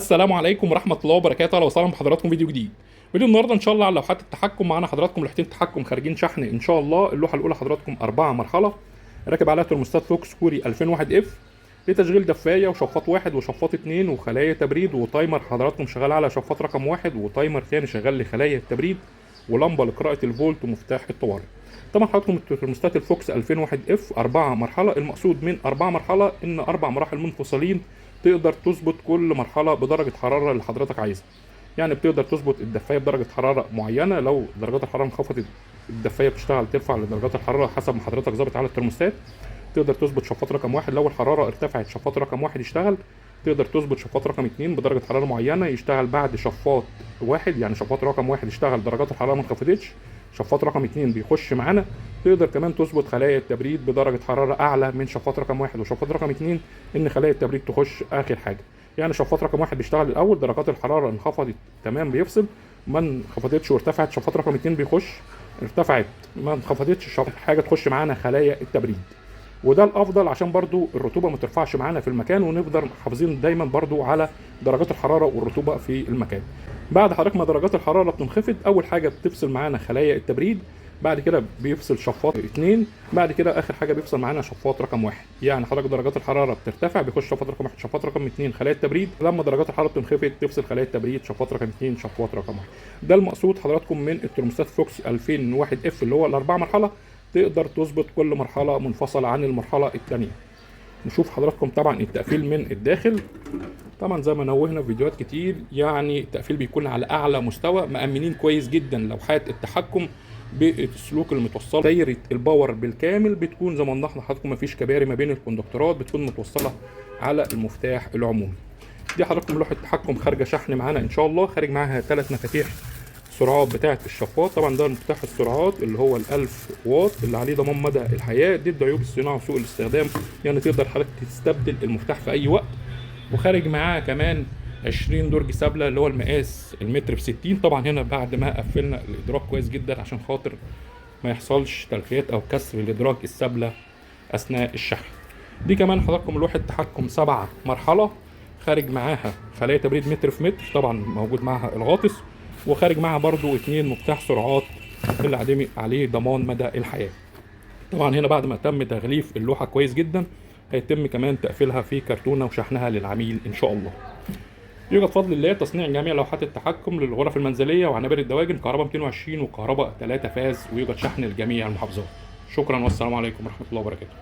السلام عليكم ورحمه الله وبركاته. اهلا وسهلا بحضراتكم فيديو جديد. فيديو النهارده ان شاء الله على لوحات التحكم. معانا حضراتكم لوحتين تحكم خارجين شحن ان شاء الله. اللوحه الاولى حضراتكم 4 مرحله راكب عليها ترموستات فوكس كوري 2001 اف لتشغيل دفايه وشفاط واحد وشفاط اتنين وخلايا تبريد وتايمر حضراتكم شغال على شفاط رقم واحد وتايمر ثاني شغال لخلايا التبريد ولمبه لقراءه الفولت ومفتاح الطوارئ. طبعا حضراتكم ترموستات الفوكس 2001 اف 4 مرحله. المقصود من 4 مرحله ان 4 مراحل منفصلين تقدر تظبط كل مرحله بدرجه حراره اللي حضرتك عايزها. يعني بتقدر تظبط الدفايه بدرجه حراره معينه، لو درجات الحراره انخفضت الدفايه بتشتغل ترفع لدرجات الحراره حسب ما حضرتك ظابط على الترموستات. تقدر تظبط شفاط رقم واحد لو الحراره ارتفعت شفاط رقم واحد يشتغل. تقدر تظبط شفاط رقم اتنين بدرجه حراره معينه يشتغل بعد شفاط واحد، يعني شفاط رقم واحد يشتغل درجات الحراره ما انخفضتش، شفاط رقم اتنين بيخش معانا. تقدر كمان تظبط خلايا التبريد بدرجه حراره اعلى من شفاط رقم واحد وشفاط رقم اتنين، ان خلايا التبريد تخش اخر حاجه. يعني شفاط رقم واحد بيشتغل الاول، درجات الحراره انخفضت تمام بيفصل، ما انخفضتش وارتفعت شفاط رقم اتنين بيخش، ارتفعت ما انخفضتش حاجه تخش معانا خلايا التبريد. وده الافضل عشان برضو الرطوبه ما ترفعش معانا في المكان، ونفضل محافظين دايما برضو على درجات الحراره والرطوبه في المكان. بعد حضرتك ما درجات الحراره بتنخفض، اول حاجه بتفصل معانا خلايا التبريد، بعد كده بيفصل شفاط اتنين، بعد كده اخر حاجه بيفصل معانا شفاط رقم واحد. يعني حضرتك درجات الحراره بترتفع بيخش شفاط رقم واحد، شفاط رقم اتنين خلايا التبريد، لما درجات الحراره بتنخفض تفصل خلايا التبريد شفاط رقم اتنين شفاط رقم واحد. ده المقصود حضراتكم من الترموستات فوكس 2001 اف اللي هو الاربع مرحله. تقدر تظبط كل مرحله منفصله عن المرحله الثانيه. نشوف حضراتكم طبعا التقفيل من الداخل. طبعا زي ما نوهنا في فيديوهات كتير، يعني التقفيل بيكون على اعلى مستوى، مأمنين كويس جدا لوحات التحكم بالسلوك المتوصله. دايره الباور بالكامل بتكون زي ما وضحنا لحضراتكم، مفيش كباري ما بين الكوندكتورات، بتكون متوصله على المفتاح العمومي. دي حضراتكم لوحه تحكم خارجه شحن معانا ان شاء الله، خارج معاها 3 مفاتيح السرعات بتاعه الشفاط. طبعا ده مفتاح السرعات اللي هو ال1000 واط اللي عليه ضمان مدى الحياه، ضد عيوب الصناعه وسوء الاستخدام، يعني تقدر حضرتك تستبدل المفتاح في اي وقت. وخارج معاه كمان 20 درج سبله اللي هو المقاس المتر في 60. طبعا هنا بعد ما قفلنا الادراج كويس جدا عشان خاطر ما يحصلش تلفيات او كسر الادراج السبله اثناء الشحن. دي كمان حضراتكم لوحه تحكم 7 مرحله، خارج معاها خلايا تبريد متر في متر، طبعا موجود معاها الغاطس، وخارج معاها برضو 2 مفتاح سرعات اللي عليه ضمان مدى الحياه. طبعا هنا بعد ما تم تغليف اللوحه كويس جدا هيتم كمان تقفيلها في كرتونه وشحنها للعميل ان شاء الله. يوجد بفضل الله تصنيع جميع لوحات التحكم للغرف المنزليه وعنابر الدواجن كهرباء 220 وكهرباء 3 فاز، ويوجد شحن لجميع المحافظات. شكرا والسلام عليكم ورحمه الله وبركاته.